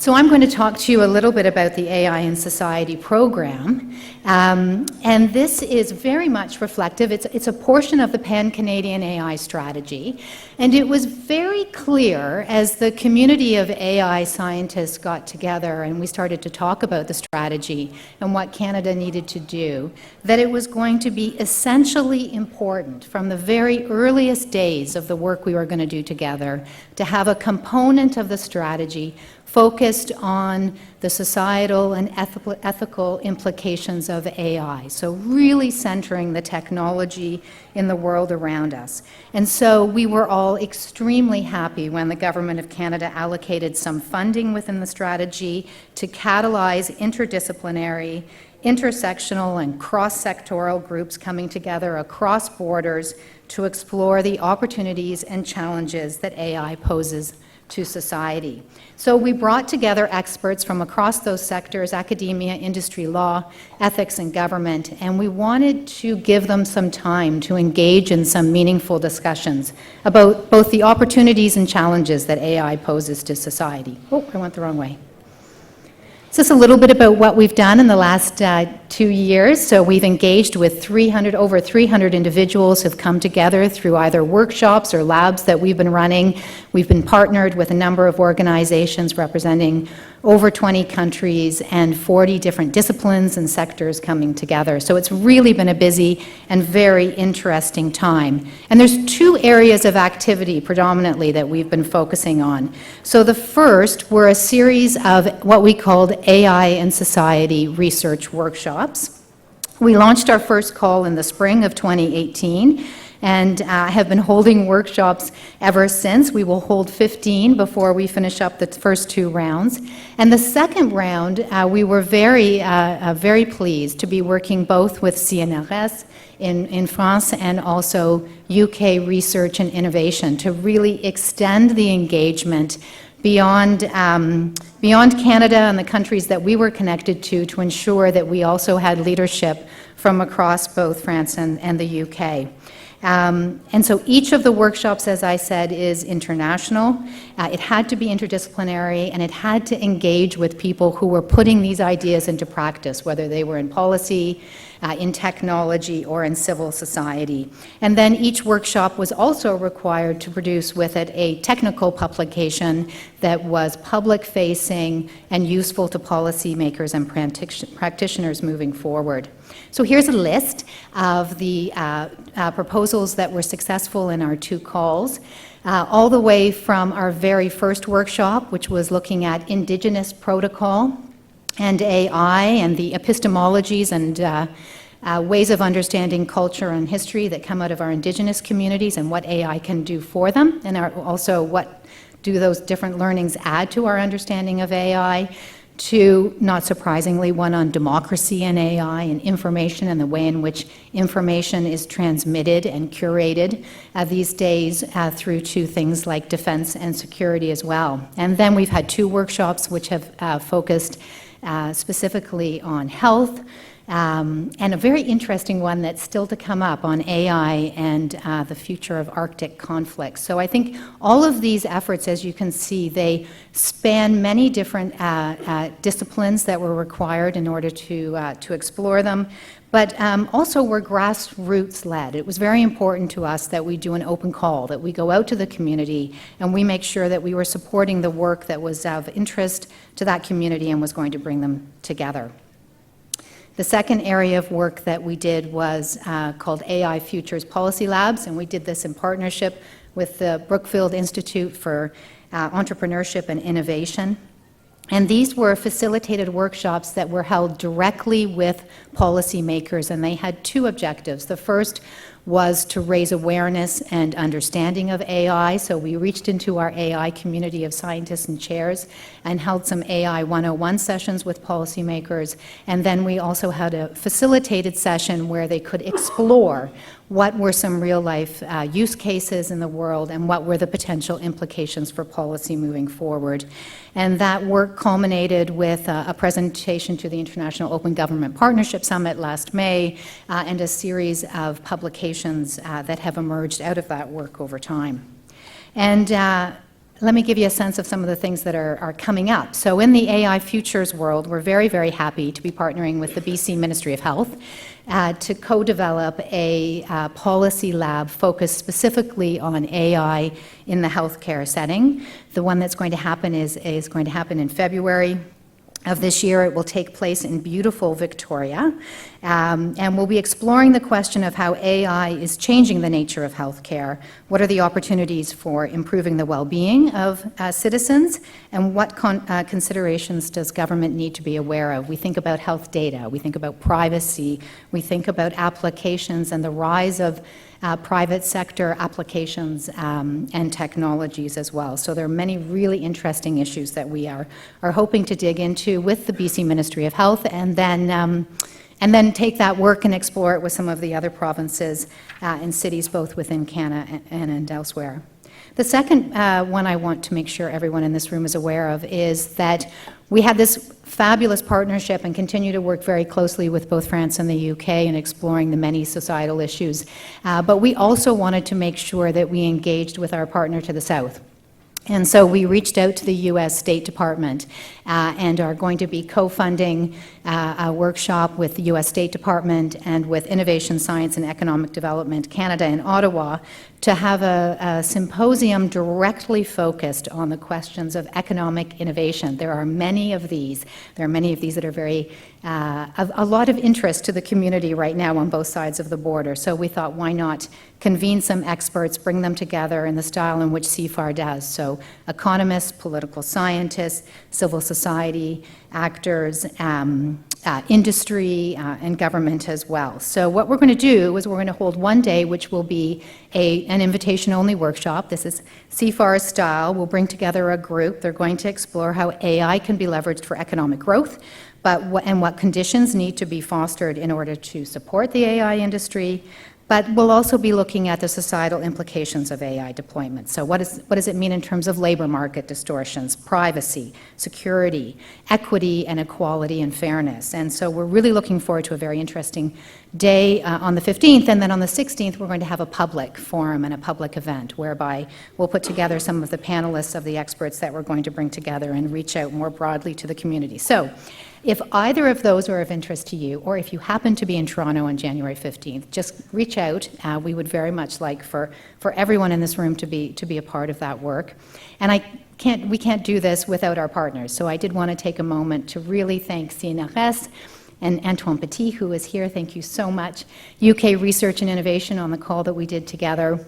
So I'm going to talk to you a little bit about the AI in Society program, and this is very much reflective. It's a portion of the Pan-Canadian AI strategy, and it was very clear as the community of AI scientists got together and we started to talk about the strategy and what Canada needed to do, that it was going to be essentially important from the very earliest days of the work we were going to do together to have a component of the strategy focused on the societal and ethical implications of AI. So really centering the technology in the world around us. And so we were all extremely happy when the Government of Canada allocated some funding within the strategy to catalyze interdisciplinary, intersectional and cross-sectoral groups coming together across borders to explore the opportunities and challenges that AI poses to society. So we brought together experts from across those sectors, academia, industry, law, ethics, and government, and we wanted to give them some time to engage in some meaningful discussions about both the opportunities and challenges that AI poses to society. Oh, I went the wrong way. Just a little bit about what we've done in the last 2 years. So we've engaged with over 300 individuals who've come together through either workshops or labs that we've been running. We've been partnered with a number of organizations representing over 20 countries and 40 different disciplines and sectors coming together. So it's really been a busy and very interesting time. And there's 2 areas of activity predominantly that we've been focusing on. So the first were a series of what we called AI in Society research workshops. We launched our first call in the spring of 2018 and have been holding workshops ever since. We will hold 15 before we finish up the first 2 rounds. And the second round, we were very pleased to be working both with CNRS in France and also UK Research and Innovation to really extend the engagement beyond Canada and the countries that we were connected to ensure that we also had leadership from across both France and the UK. And so each of the workshops, as I said, is international. It had to be interdisciplinary, and it had to engage with people who were putting these ideas into practice, whether they were in policy, in technology, or in civil society. And then each workshop was also required to produce with it a technical publication that was public-facing and useful to policymakers and practitioners moving forward. So here's a list of the proposals that were successful in our 2 calls, all the way from our very first workshop, which was looking at Indigenous protocol and AI and the epistemologies and ways of understanding culture and history that come out of our Indigenous communities and what AI can do for them, and also what do those different learnings add to our understanding of AI, to, not surprisingly, one on democracy and AI and information and the way in which information is transmitted and curated these days through to things like defense and security as well. And then we've had 2 workshops which have focused specifically on health, and a very interesting one that's still to come up on AI and the future of Arctic conflicts. So I think all of these efforts, as you can see, they span many different disciplines that were required in order to explore them, but also were grassroots-led. It was very important to us that we do an open call, that we go out to the community and we make sure that we were supporting the work that was of interest to that community and was going to bring them together. The second area of work that we did was called AI Futures Policy Labs, and we did this in partnership with the Brookfield Institute for Entrepreneurship and Innovation. And these were facilitated workshops that were held directly with policymakers, and they had 2 objectives. The first was to raise awareness and understanding of AI. So we reached into our AI community of scientists and chairs and held some AI 101 sessions with policymakers. And then we also had a facilitated session where they could explore what were some real-life use cases in the world and what were the potential implications for policy moving forward. And that work culminated with a presentation to the International Open Government Partnership Summit last May and a series of publications that have emerged out of that work over time. And let me give you a sense of some of the things that are coming up. So in the AI futures world, we're very, very happy to be partnering with the BC Ministry of Health to co-develop a policy lab focused specifically on AI in the healthcare setting. The one that's going to happen is going to happen in February of this year. It will take place in beautiful Victoria, and we'll be exploring the question of how AI is changing the nature of healthcare. What are the opportunities for improving the well-being of citizens, and what considerations does government need to be aware of? We think about health data, we think about privacy, we think about applications and the rise of private sector applications and technologies as well. So there are many really interesting issues that we are hoping to dig into with the BC Ministry of Health, and then take that work and explore it with some of the other provinces and cities both within Canada and elsewhere. The second one I want to make sure everyone in this room is aware of is that we had this fabulous partnership and continue to work very closely with both France and the UK in exploring the many societal issues. But we also wanted to make sure that we engaged with our partner to the south. And so we reached out to the U.S. State Department and are going to be co-funding a workshop with the U.S. State Department and with Innovation, Science and Economic Development Canada in Ottawa to have a symposium directly focused on the questions of economic innovation. There are many of these. There are many of these that are very, a lot of interest to the community right now on both sides of the border. So we thought, why not convene some experts, bring them together in the style in which CIFAR does. So economists, political scientists, civil society, actors, industry, and government as well. So what we're going to do is we're going to hold one day, which will be an invitation-only workshop. This is CIFAR style. We'll bring together a group. They're going to explore how AI can be leveraged for economic growth, and what conditions need to be fostered in order to support the AI industry. But we'll also be looking at the societal implications of AI deployment. So what does it mean in terms of labor market distortions, privacy, security, equity and equality and fairness? And so we're really looking forward to a very interesting day on the 15th, and then on the 16th we're going to have a public forum and a public event whereby we'll put together some of the panelists of the experts that we're going to bring together and reach out more broadly to the community. So if either of those are of interest to you, or if you happen to be in Toronto on January 15th, just reach out. We would very much like for everyone in this room to be a part of that work. And we can't do this without our partners. So I did want to take a moment to really thank CNRS and Antoine Petit, who is here. Thank you so much. UK Research and Innovation on the call that we did together.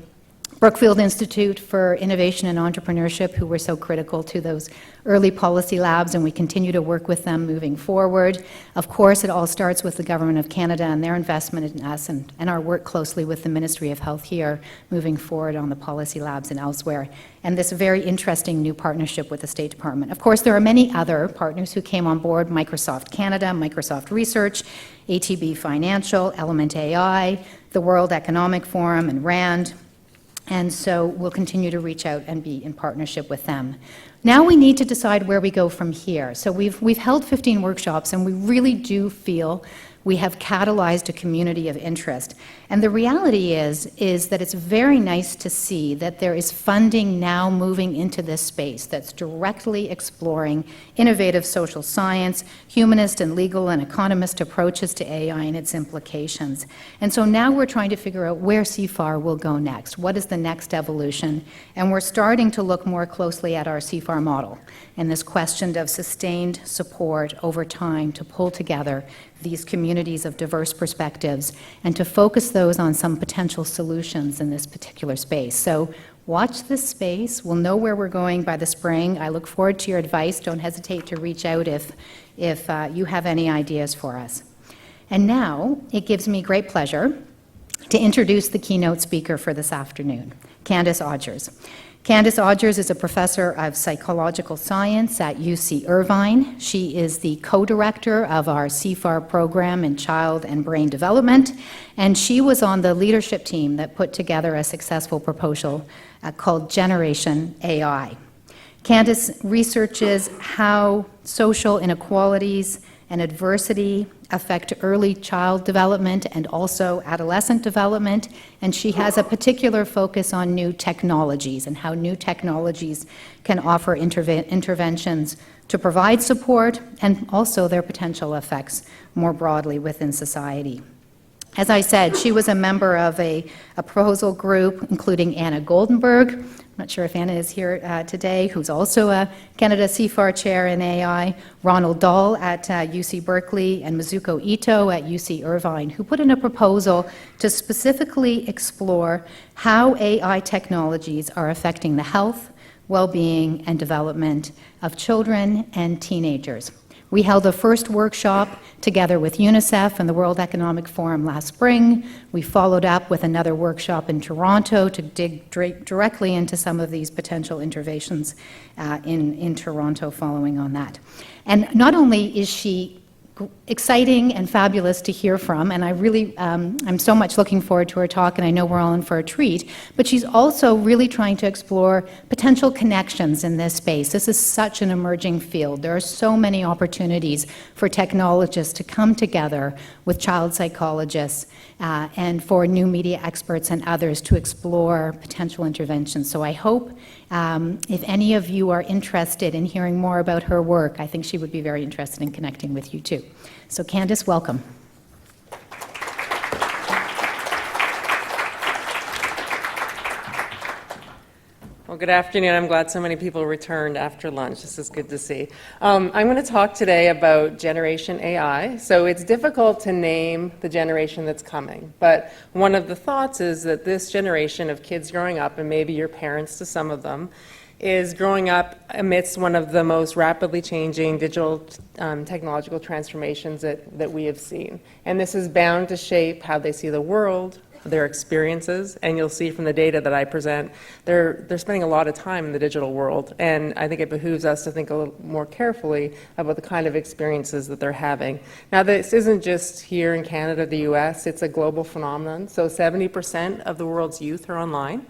Brookfield Institute for Innovation and Entrepreneurship, who were so critical to those early policy labs, and we continue to work with them moving forward. Of course, it all starts with the Government of Canada and their investment in us, and our work closely with the Ministry of Health here, moving forward on the policy labs and elsewhere, and this very interesting new partnership with the State Department. Of course, there are many other partners who came on board: Microsoft Canada, Microsoft Research, ATB Financial, Element AI, the World Economic Forum, and RAND. And so we'll continue to reach out and be in partnership with them. Now we need to decide where we go from here. So we've held 15 workshops, and we really do feel we have catalyzed a community of interest. And the reality is that it's very nice to see that there is funding now moving into this space that's directly exploring innovative social science, humanist and legal and economist approaches to AI and its implications. And so now we're trying to figure out where CIFAR will go next. What is the next evolution? And we're starting to look more closely at our CIFAR model and this question of sustained support over time to pull together these communities of diverse perspectives and to focus those on some potential solutions in this particular space. So watch this space. We'll know where we're going by the spring. I look forward to your advice. Don't hesitate to reach out if you have any ideas for us. And now it gives me great pleasure to introduce the keynote speaker for this afternoon, Candice Odgers. Candice Odgers is a professor of psychological science at UC Irvine. She is the co-director of our CIFAR program in Child and Brain Development, and she was on the leadership team that put together a successful proposal called Generation AI. Candice researches how social inequalities and adversity affect early child development and also adolescent development, and she has a particular focus on new technologies and how new technologies can offer interventions to provide support and also their potential effects more broadly within society. As I said, she was a member of a proposal group, including Anna Goldenberg. I'm not sure if Anna is here today, who's also a Canada CIFAR chair in AI, Ronald Dahl at UC Berkeley, and Mizuko Ito at UC Irvine, who put in a proposal to specifically explore how AI technologies are affecting the health, well-being, and development of children and teenagers. We held a first workshop together with UNICEF and the World Economic Forum last spring. We followed up with another workshop in Toronto to dig directly into some of these potential interventions in Toronto following on that. And not only is she exciting and fabulous to hear from, and I really, I'm so much looking forward to her talk, and I know we're all in for a treat, but she's also really trying to explore potential connections in this space. This is such an emerging field. There are so many opportunities for technologists to come together with child psychologists and for new media experts and others to explore potential interventions. So I hope if any of you are interested in hearing more about her work, I think she would be very interested in connecting with you too. So Candice, welcome. Well, good afternoon. I'm glad so many people returned after lunch. This is good to see. I'm going to talk today about Generation AI. So it's difficult to name the generation that's coming, but one of the thoughts is that this generation of kids growing up, and maybe your parents to some of them, is growing up amidst one of the most rapidly changing digital technological transformations that we have seen. And this is bound to shape how they see the world, their experiences, and you'll see from the data that I present, they're spending a lot of time in the digital world, and I think it behooves us to think a little more carefully about the kind of experiences that they're having. Now, this isn't just here in Canada, the US, it's a global phenomenon. So 70% of the world's youth are online.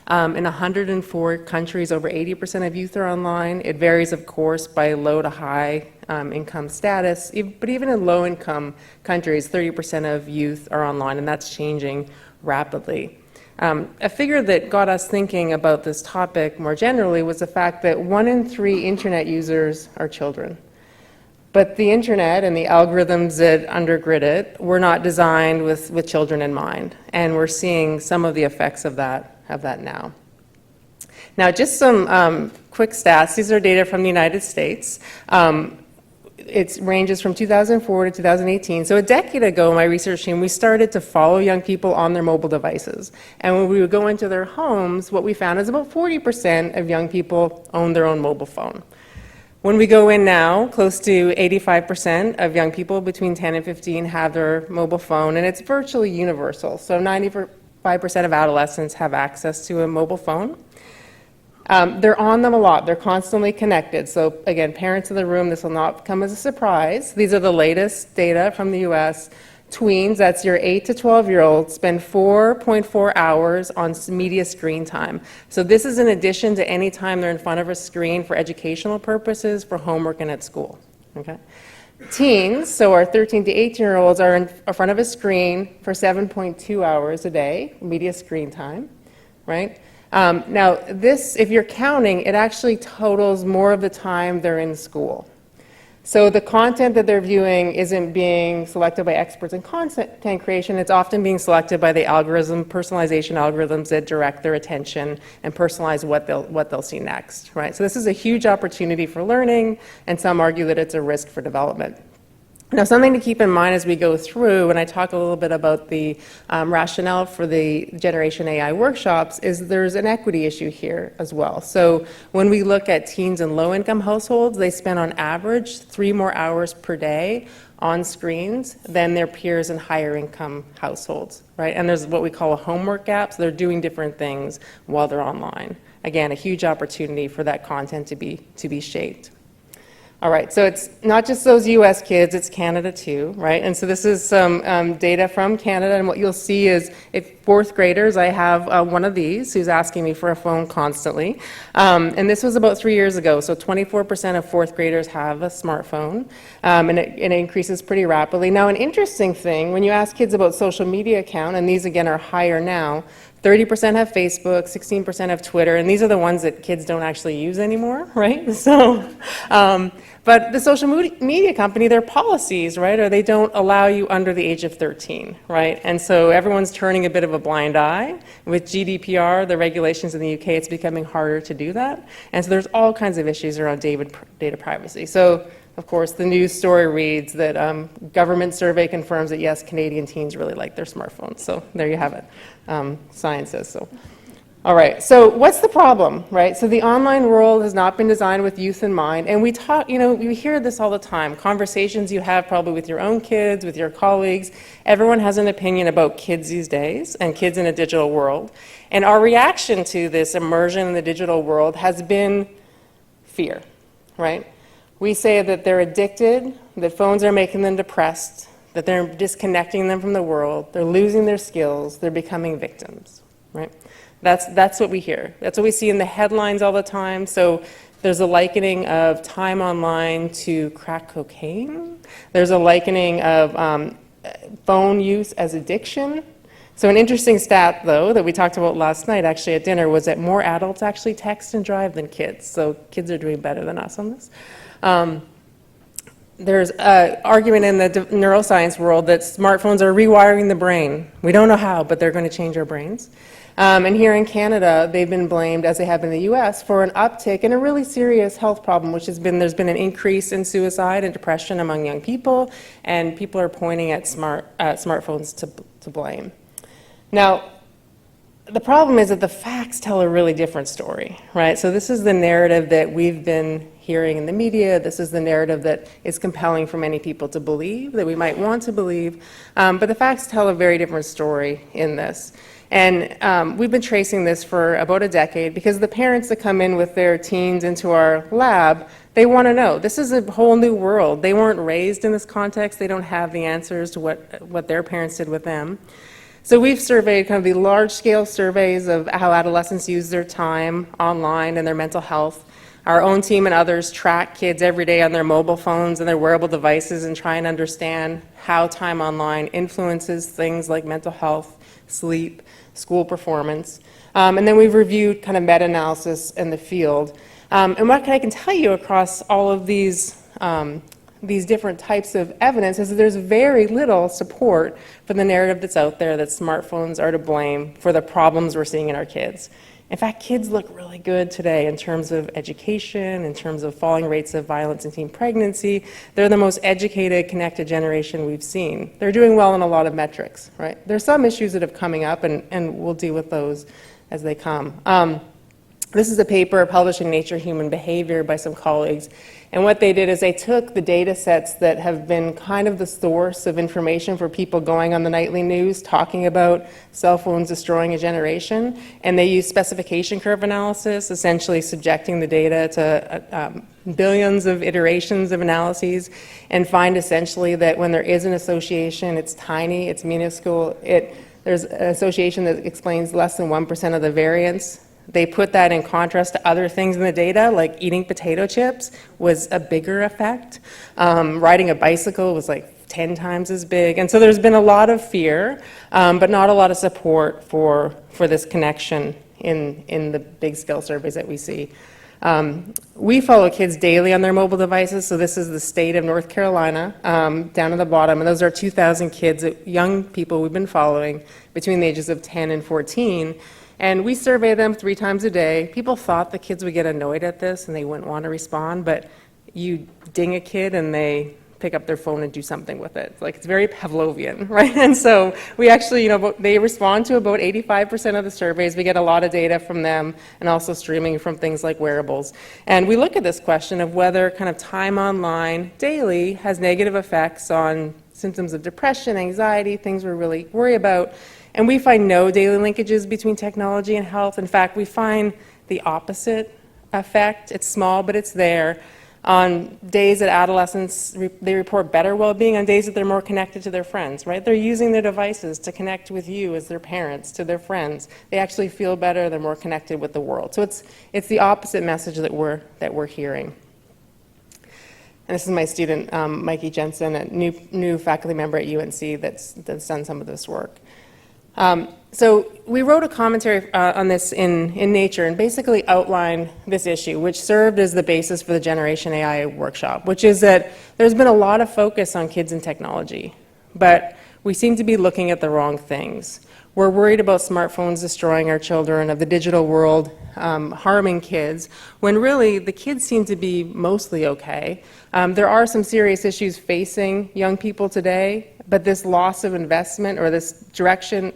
In 104 countries, over 80% of youth are online. It varies, of course, by low to high income status, but even in low-income countries, 30% of youth are online, and that's changing rapidly. A figure that got us thinking about this topic more generally was the fact that 1 in 3 internet users are children. But the internet and the algorithms that undergird it were not designed with children in mind, and we're seeing some of the effects of that now. Now, just some quick stats. These are data from the United States. It ranges from 2004 to 2018. So a decade ago, my research team, we started to follow young people on their mobile devices. And when we would go into their homes, what we found is about 40% of young people own their own mobile phone. When we go in now, close to 85% of young people between 10 and 15 have their mobile phone, and it's virtually universal. So 95% of adolescents have access to a mobile phone. They're on them a lot. They're constantly connected. So again, parents in the room, this will not come as a surprise. These are the latest data from the US. Tweens, that's your 8 to 12-year-olds, spend 4.4 hours on media screen time. So this is in addition to any time they're in front of a screen for educational purposes, for homework, and at school. Okay? Teens, so our 13 to 18-year-olds, are in front of a screen for 7.2 hours a day, media screen time, right? Now, this, if you're counting, it actually totals more of the time they're in school. So the content that they're viewing isn't being selected by experts in content creation. It's often being selected by the personalization algorithms that direct their attention and personalize what they'll see next, right? So this is a huge opportunity for learning, and some argue that it's a risk for development. Now, something to keep in mind as we go through, and I talk a little bit about the rationale for the Generation AI workshops, is there's an equity issue here as well. So when we look at teens in low-income households, they spend on average 3 more hours per day on screens than their peers in higher-income households, right? And there's what we call a homework gap, so they're doing different things while they're online. Again, a huge opportunity for that content to be shaped. All right, so it's not just those US kids, it's Canada too, right? And so this is some data from Canada, and what you'll see is if fourth graders, I have one of these who's asking me for a phone constantly. And this was about 3 years ago, so 24% of fourth graders have a smartphone, and it increases pretty rapidly. Now, an interesting thing, when you ask kids about social media account, and these again are higher now, 30% have Facebook, 16% have Twitter, and these are the ones that kids don't actually use anymore, right? So, but the social media company, their policies, right, or they don't allow you under the age of 13, right? And so everyone's turning a bit of a blind eye. With GDPR, the regulations in the UK, it's becoming harder to do that. And so there's all kinds of issues around data privacy. So, of course, the news story reads that government survey confirms that, yes, Canadian teens really like their smartphones. So there you have it. Science says so. All right, so what's the problem, right? So the online world has not been designed with youth in mind. And we talk, you know, we hear this all the time. Conversations you have probably with your own kids, with your colleagues. Everyone has an opinion about kids these days and kids in a digital world. And our reaction to this immersion in the digital world has been fear, right? We say that they're addicted, that phones are making them depressed, that they're disconnecting them from the world, they're losing their skills, they're becoming victims, right? That's what we hear. That's what we see in the headlines all the time. So there's a likening of time online to crack cocaine. There's a likening of phone use as addiction. So an interesting stat, though, that we talked about last night actually at dinner was that more adults actually text and drive than kids. So kids are doing better than us on this. There's an argument in the neuroscience world that smartphones are rewiring the brain. We don't know how, but they're going to change our brains. And here in Canada, they've been blamed, as they have in the US, for an uptick in a really serious health problem, which has been, there's been an increase in suicide and depression among young people, and people are pointing at smartphones to blame. Now, the problem is that the facts tell a really different story, right? So this is the narrative that we've been hearing in the media. This is the narrative that is compelling for many people to believe, that we might want to believe. But the facts tell a very different story in this. And we've been tracing this for about a decade because the parents that come in with their teens into our lab, they want to know. This is a whole new world. They weren't raised in this context. They don't have the answers to what their parents did with them. So we've surveyed kind of the large-scale surveys of how adolescents use their time online and their mental health. Our own team and others track kids every day on their mobile phones and their wearable devices and try and understand how time online influences things like mental health, sleep, school performance. And then we've reviewed kind of meta-analysis in the field. And what I can tell you across all of these different types of evidence is that there's very little support for the narrative that's out there that smartphones are to blame for the problems we're seeing in our kids. In fact, kids look really good today in terms of education, in terms of falling rates of violence and teen pregnancy. They're the most educated, connected generation we've seen. They're doing well in a lot of metrics, right? There's some issues that have coming up, and we'll deal with those as they come. This is a paper published in Nature Human Behavior by some colleagues. And what they did is they took the data sets that have been kind of the source of information for people going on the nightly news talking about cell phones destroying a generation, and they used specification curve analysis, essentially subjecting the data to billions of iterations of analyses, and find essentially that when there is an association, it's tiny, it's minuscule. There's an association that explains less than 1% of the variance. They put that in contrast to other things in the data, like eating potato chips was a bigger effect. Riding a bicycle was like 10 times as big. And so there's been a lot of fear, but not a lot of support for this connection in the big scale surveys that we see. We follow kids daily on their mobile devices. So this is the state of North Carolina, down at the bottom. And those are 2,000 kids, young people we've been following between the ages of 10 and 14. And we survey them 3 times a day. People thought the kids would get annoyed at this and they wouldn't want to respond, but you ding a kid and they pick up their phone and do something with it. It's very Pavlovian, right? And so we actually, they respond to about 85% of the surveys. We get a lot of data from them and also streaming from things like wearables. And we look at this question of whether kind of time online daily has negative effects on symptoms of depression, anxiety, things we really worry about. And we find no daily linkages between technology and health. In fact, we find the opposite effect. It's small, but it's there. On days that adolescents, they report better well-being. On days that they're more connected to their friends, right? They're using their devices to connect with you as their parents, to their friends. They actually feel better, they're more connected with the world. So it's the opposite message that we're hearing. And this is my student, Mikey Jensen, a new faculty member at UNC that's done some of this work. So we wrote a commentary on this in Nature and basically outlined this issue, which served as the basis for the Generation AI workshop, which is that there's been a lot of focus on kids and technology, but we seem to be looking at the wrong things. We're worried about smartphones destroying our children, of the digital world harming kids, when really the kids seem to be mostly okay. There are some serious issues facing young people today, but this loss of investment or this attention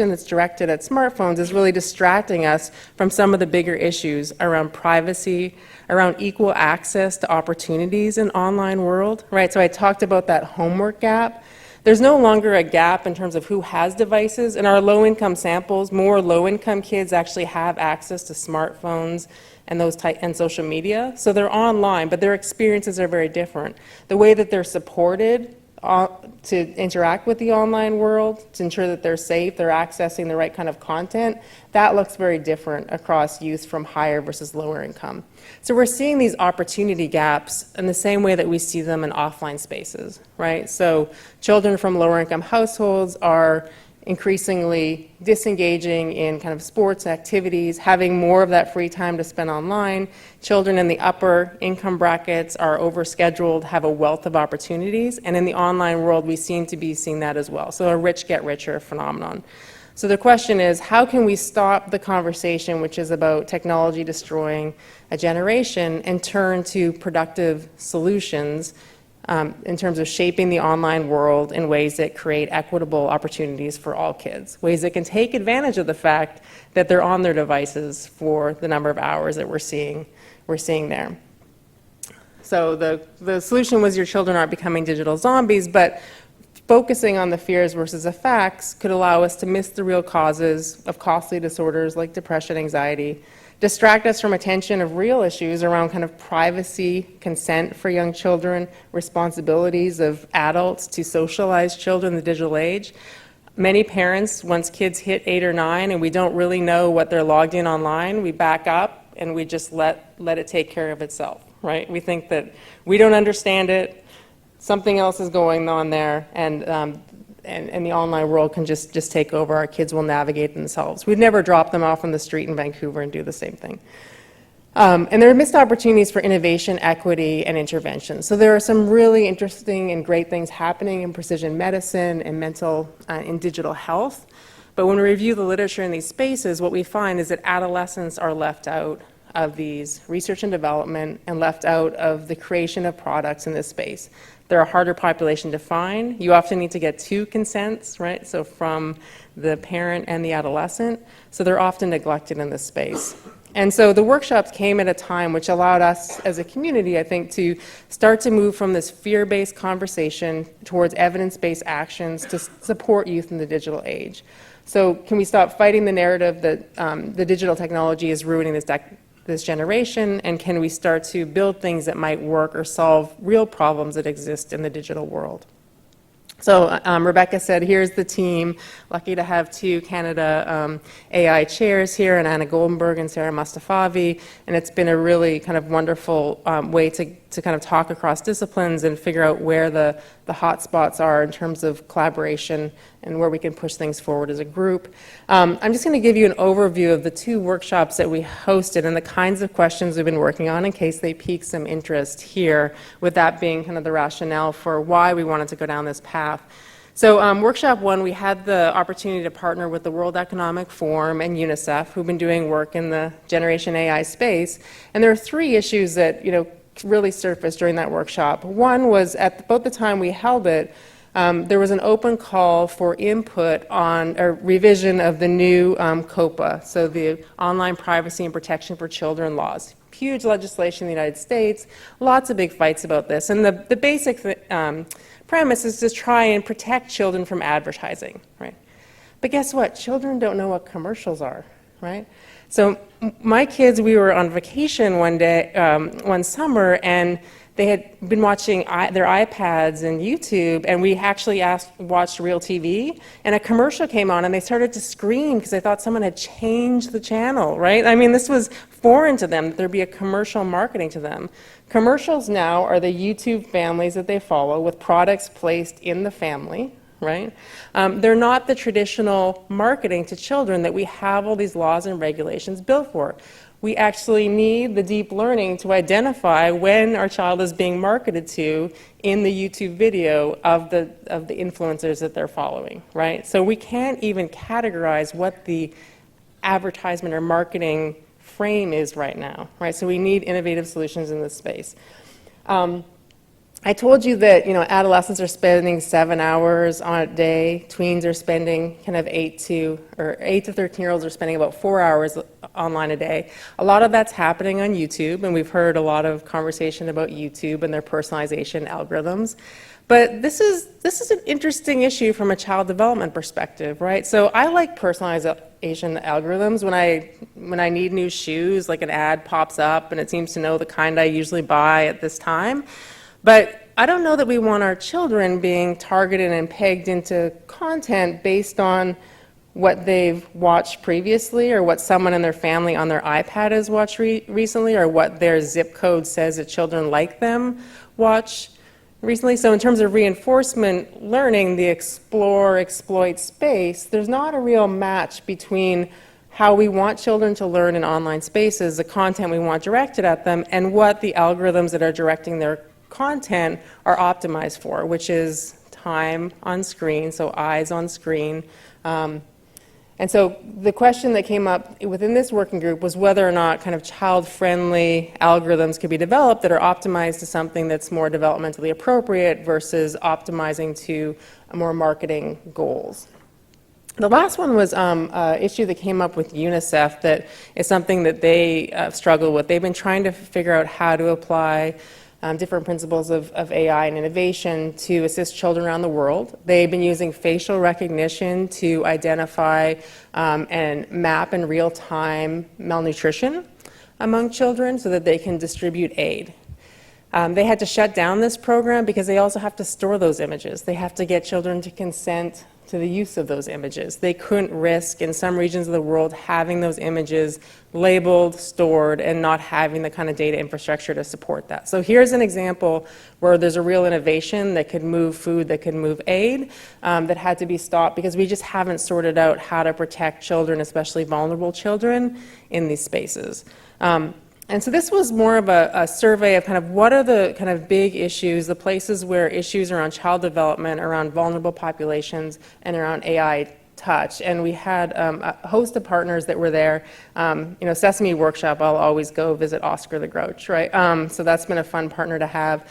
that's directed at smartphones is really distracting us from some of the bigger issues around privacy, around equal access to opportunities in online world, right? So I talked about that homework gap. There's no longer a gap in terms of who has devices. In our low-income samples, more low-income kids actually have access to smartphones and social media. So they're online, but their experiences are very different. The way that they're supported to interact with the online world, to ensure that they're safe, they're accessing the right kind of content, that looks very different across youth from higher versus lower income. So we're seeing these opportunity gaps in the same way that we see them in offline spaces, right? So children from lower income households are increasingly disengaging in kind of sports activities, having more of that free time to spend online. Children in the upper income brackets are overscheduled, have a wealth of opportunities, and in the online world we seem to be seeing that as well. So a rich get richer phenomenon. So the question is, how can we stop the conversation, which is about technology destroying a generation, and turn to productive solutions in terms of shaping the online world in ways that create equitable opportunities for all kids, ways that can take advantage of the fact that they're on their devices for the number of hours that we're seeing there. So the solution was your children aren't becoming digital zombies, but focusing on the fears versus the facts could allow us to miss the real causes of costly disorders like depression, anxiety, distract us from attention of real issues around kind of privacy, consent for young children, responsibilities of adults to socialize children in the digital age. Many parents, once kids hit 8 or 9 and we don't really know what they're logged in online, we back up and we just let it take care of itself, right? We think that we don't understand it, something else is going on there, and the online world can just take over. Our kids will navigate themselves. We'd never drop them off on the street in Vancouver and do the same thing. And there are missed opportunities for innovation, equity, and intervention. So there are some really interesting and great things happening in precision medicine and mental and digital health. But when we review the literature in these spaces, what we find is that adolescents are left out of these research and development and left out of the creation of products in this space. They're a harder population to find. You often need to get 2 consents, right? So from the parent and the adolescent. So they're often neglected in this space. And so the workshops came at a time which allowed us as a community, I think, to start to move from this fear-based conversation towards evidence-based actions to support youth in the digital age. So can we stop fighting the narrative that the digital technology is ruining this generation, and can we start to build things that might work or solve real problems that exist in the digital world? So Rebecca said, here's the team. Lucky to have 2 Canada AI chairs here, and Anna Goldenberg and Sarah Mustafavi, and it's been a really kind of wonderful way to kind of talk across disciplines and figure out where the hot spots are in terms of collaboration and where we can push things forward as a group. I'm just going to give you an overview of the 2 workshops that we hosted and the kinds of questions we've been working on in case they pique some interest here, with that being kind of the rationale for why we wanted to go down this path. So workshop 1, we had the opportunity to partner with the World Economic Forum and UNICEF, who've been doing work in the Generation AI space. And there are 3 issues that really surfaced during that workshop. One was, at about the time we held it, there was an open call for input on a revision of the new COPA, so the Online Privacy and Protection for Children laws. Huge legislation in the United States, lots of big fights about this. And the basic premise is to try and protect children from advertising, right? But guess what? Children don't know what commercials are. right? So my kids, we were on vacation one day, one summer, and they had been watching their iPads and YouTube, and we actually watched real TV, and a commercial came on, and they started to scream because they thought someone had changed the channel, right? I mean, this was foreign to them, that there'd be a commercial marketing to them. Commercials now are the YouTube families that they follow with products placed in the family, right? They're not the traditional marketing to children that we have all these laws and regulations built for. We actually need the deep learning to identify when our child is being marketed to in the YouTube video of the influencers that they're following, right? So we can't even categorize what the advertisement or marketing frame is right now, right? So we need innovative solutions in this space. I told you that, adolescents are spending 7 hours on a day. Tweens are spending kind of 8 to 13-year-olds are spending about 4 hours online a day. A lot of that's happening on YouTube, and we've heard a lot of conversation about YouTube and their personalization algorithms. But this is an interesting issue from a child development perspective, right? So I like personalization algorithms. When I need new shoes, like an ad pops up and it seems to know the kind I usually buy at this time. But I don't know that we want our children being targeted and pegged into content based on what they've watched previously, or what someone in their family on their iPad has watched recently, or what their zip code says that children like them watch recently. So in terms of reinforcement learning, the explore, exploit space, there's not a real match between how we want children to learn in online spaces, the content we want directed at them, and what the algorithms that are directing their content are optimized for, which is time on screen, so eyes on screen. And so the question that came up within this working group was whether or not kind of child-friendly algorithms could be developed that are optimized to something that's more developmentally appropriate versus optimizing to more marketing goals. The last one was an issue that came up with UNICEF that is something that they struggle with. They've been trying to figure out how to apply different principles of AI and innovation to assist children around the world. They've been using facial recognition to identify and map in real time malnutrition among children so that they can distribute aid. They had to shut down this program because they also have to store those images. They have to get children to consent to the use of those images. They couldn't risk, in some regions of the world, having those images labeled, stored, and not having the kind of data infrastructure to support that. So here's an example where there's a real innovation that could move food, that could move aid, that had to be stopped because we just haven't sorted out how to protect children, especially vulnerable children, in these spaces. And so this was more of a survey of kind of what are the kind of big issues, the places where issues around child development, around vulnerable populations, and around AI touch. And we had a host of partners that were there. Sesame Workshop, I'll always go visit Oscar the Grouch, right? So that's been a fun partner to have.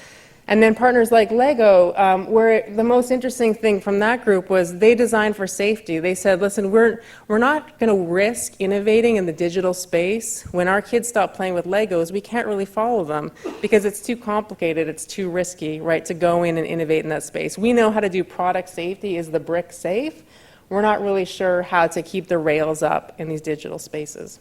And then partners like Lego, where the most interesting thing from that group was they designed for safety. They said, listen, we're not going to risk innovating in the digital space. When our kids stop playing with Legos, we can't really follow them because it's too complicated, it's too risky, right, to go in and innovate in that space. We know how to do product safety. Is the brick safe? We're not really sure how to keep the rails up in these digital spaces.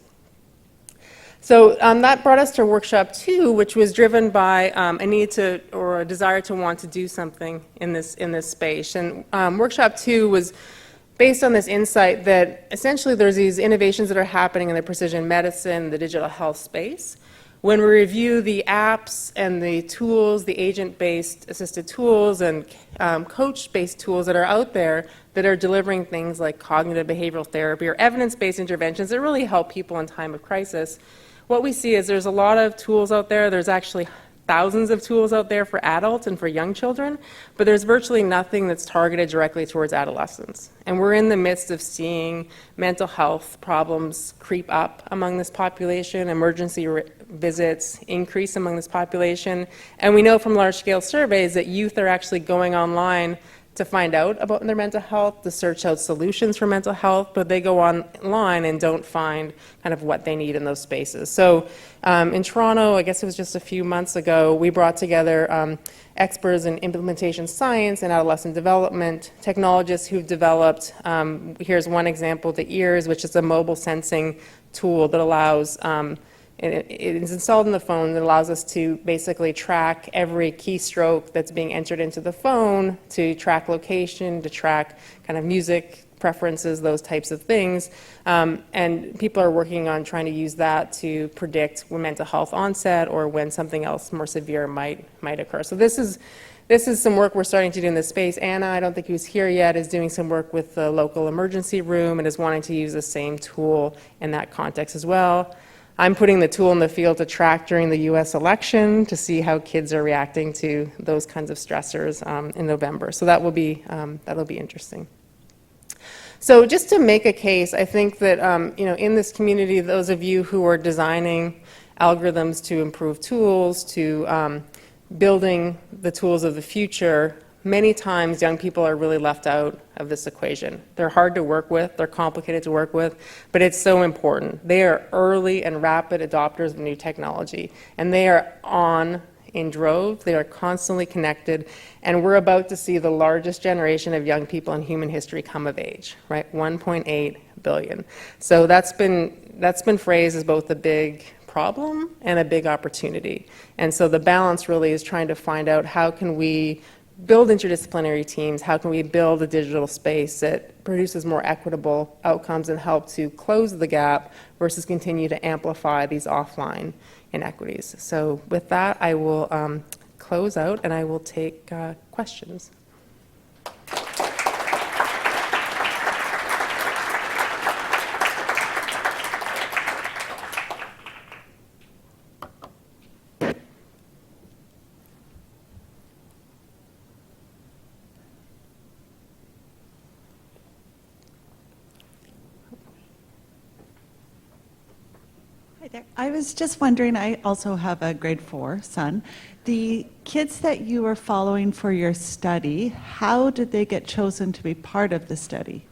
So that brought us to workshop 2, which was driven by a need to, or a desire to want to do something in this space. And workshop 2 was based on this insight that essentially there's these innovations that are happening in the precision medicine, the digital health space. When we review the apps and the tools, the agent-based assisted tools and coach-based tools that are out there that are delivering things like cognitive behavioral therapy or evidence-based interventions that really help people in time of crisis, what we see is there's a lot of tools out there. There's actually thousands of tools out there for adults and for young children, but there's virtually nothing that's targeted directly towards adolescents. And we're in the midst of seeing mental health problems creep up among this population, emergency visits increase among this population, and we know from large-scale surveys that youth are actually going online to find out about their mental health, to search out solutions for mental health, but they go online and don't find kind of what they need in those spaces. So in Toronto, I guess it was just a few months ago, we brought together experts in implementation science and adolescent development, technologists who've developed, here's one example, the EARS, which is a mobile sensing tool that allows it is installed in the phone that allows us to basically track every keystroke that's being entered into the phone, to track location, to track kind of music preferences, those types of things. And people are working on trying to use that to predict when mental health onset or when something else more severe might occur. So this is some work we're starting to do in this space. Anna, I don't think who's here yet, is doing some work with the local emergency room and is wanting to use the same tool in that context as well. I'm putting the tool in the field to track during the US election to see how kids are reacting to those kinds of stressors in November. So that'll be interesting. So just to make a case, I think that in this community, those of you who are designing algorithms to improve tools, to building the tools of the future, many times young people are really left out of this equation. They're hard to work with, they're complicated to work with, but it's so important. They are early and rapid adopters of new technology, and they are on in droves, they are constantly connected, and we're about to see the largest generation of young people in human history come of age, right? 1.8 billion. So that's been phrased as both a big problem and a big opportunity. And so the balance really is trying to find out how can we build interdisciplinary teams, how can we build a digital space that produces more equitable outcomes and help to close the gap versus continue to amplify these offline inequities. So with that, I will close out and I will take questions. Hi there. I was just wondering, I also have a grade 4 son. The kids that you were following for your study, how did they get chosen to be part of the study?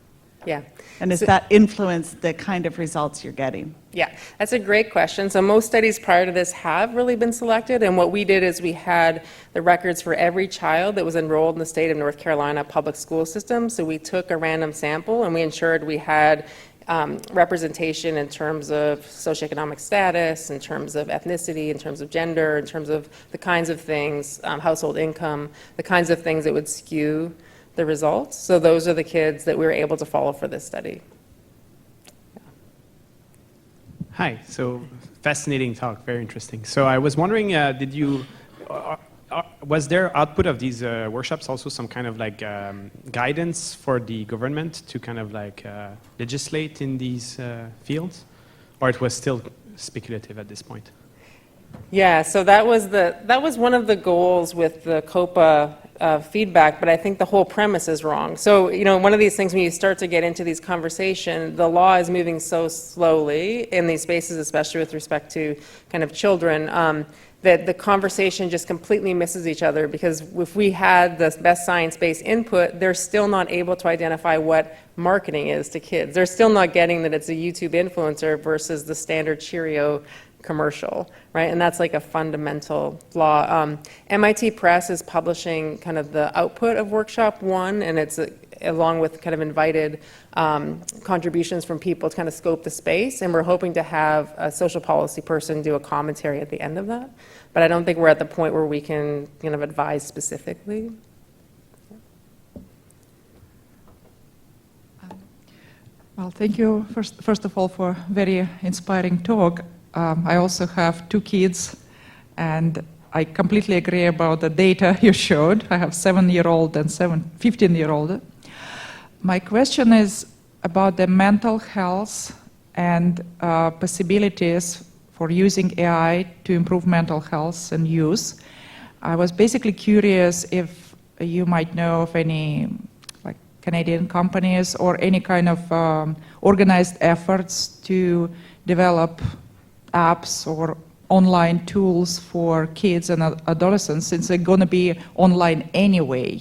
Yeah. And does that influence the kind of results you're getting? Yeah, that's a great question. So most studies prior to this have really been selected, and what we did is we had the records for every child that was enrolled in the state of North Carolina public school system. So we took a random sample and we ensured we had representation in terms of socioeconomic status, in terms of ethnicity, in terms of gender, in terms of the kinds of things, household income, the kinds of things that would skew the results. So those are the kids that we were able to follow for this study. Yeah. Hi, so fascinating talk, very interesting. So I was wondering, was there output of these workshops also some kind of like guidance for the government to kind of like legislate in these fields, or it was still speculative at this point? Yeah, so that was one of the goals with the COPA feedback, but I think the whole premise is wrong. So, one of these things when you start to get into these conversations, the law is moving so slowly in these spaces, especially with respect to kind of children, that the conversation just completely misses each other, because if we had the best science-based input, they're still not able to identify what marketing is to kids. They're still not getting that it's a YouTube influencer versus the standard Cheerio commercial, right? And that's like a fundamental flaw. MIT Press is publishing kind of the output of Workshop 1, and it's along with kind of invited contributions from people to kind of scope the space, and we're hoping to have a social policy person do a commentary at the end of that. But I don't think we're at the point where we can kind of advise specifically. Well, thank you first of all for very inspiring talk. I also have 2 kids, and I completely agree about the data you showed. I have 7-year-old and 15-year-old. My question is about the mental health and possibilities for using AI to improve mental health and youth. I was basically curious if you might know of any like Canadian companies or any kind of organized efforts to develop apps or online tools for kids and adolescents, since they're going to be online anyway.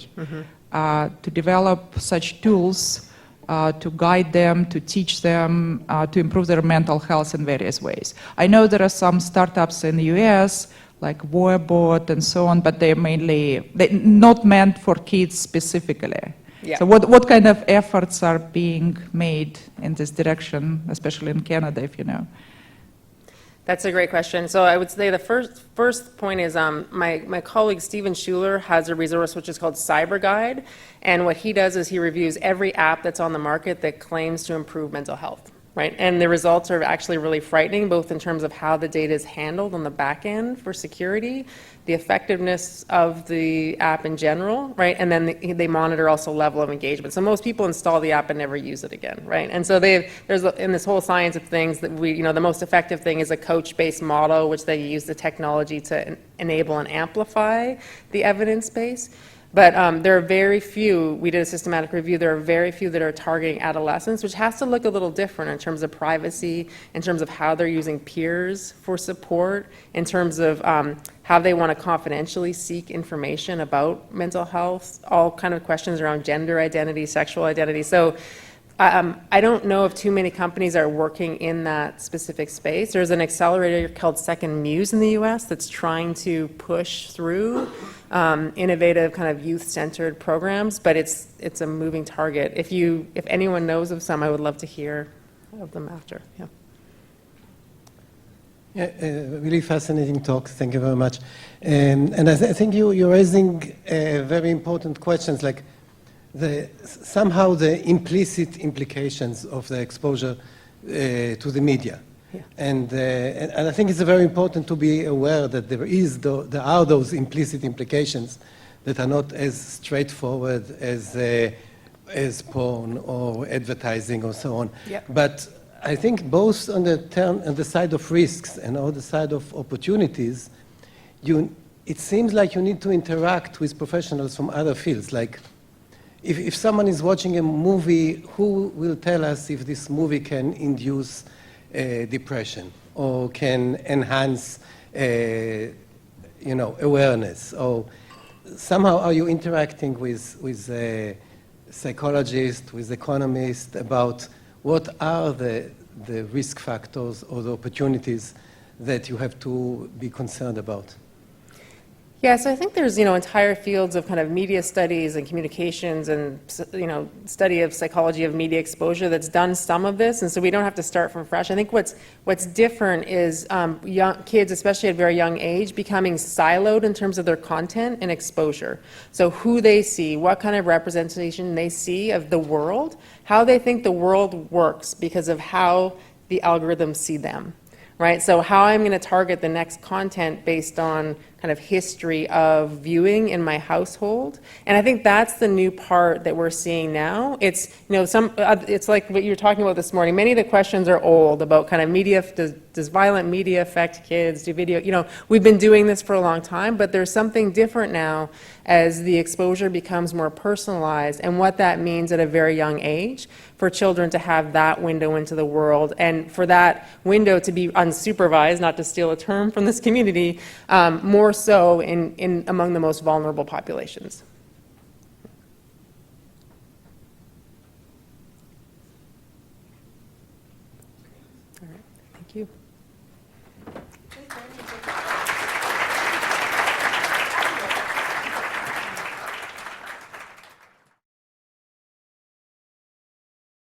to develop such tools to guide them, to teach them, to improve their mental health in various ways. I know there are some startups in the US, like Voebot and so on, but they're not meant for kids specifically. Yeah. So what kind of efforts are being made in this direction, especially in Canada, if you know? That's a great question. So I would say the first point is my colleague Steven Schuler has a resource which is called Cyber Guide, and what he does is he reviews every app that's on the market that claims to improve mental health, right? And the results are actually really frightening, both in terms of how the data is handled on the back end for security, the effectiveness of the app in general, right? And then they monitor also level of engagement. So most people install the app and never use it again, right? And so there's in this whole science of things that the most effective thing is a coach-based model, which they use the technology to enable and amplify the evidence base. But there are very few, we did a systematic review, there are very few that are targeting adolescents, which has to look a little different in terms of privacy, in terms of how they're using peers for support, in terms of how they want to confidentially seek information about mental health, all kind of questions around gender identity, sexual identity. So I don't know if too many companies are working in that specific space. There's an accelerator called Second Muse in the US that's trying to push through innovative kind of youth-centered programs, but it's a moving target. If anyone knows of some, I would love to hear of them after. Yeah. Yeah, really fascinating talk. Thank you very much. And I think you're raising very important questions, like somehow the implicit implications of the exposure to the media. Yeah. And I think it's very important to be aware that there are those implicit implications that are not as straightforward as porn or advertising or so on. Yep. But I think both on the side of risks and on the side of opportunities, it seems like you need to interact with professionals from other fields. Like, if someone is watching a movie, who will tell us if this movie can induce depression or can enhance, awareness? Or somehow are you interacting with psychologists, with economists about what are the risk factors or the opportunities that you have to be concerned about? Yeah, so I think there's, entire fields of kind of media studies and communications and, study of psychology of media exposure that's done some of this, and so we don't have to start from fresh. I think what's different is young kids, especially at a very young age, becoming siloed in terms of their content and exposure. So who they see, what kind of representation they see of the world, how they think the world works because of how the algorithms see them. Right, so how I'm going to target the next content based on kind of history of viewing in my household, and I think that's the new part that we're seeing now. It's it's like what you were talking about this morning. Many of the questions are old about kind of media. Does violent media affect kids? Do video? We've been doing this for a long time, but there's something different now as the exposure becomes more personalized, and what that means at a very young age for children to have that window into the world, and for that window to be unsupervised, not to steal a term from this community, more so in among the most vulnerable populations. All right, thank you.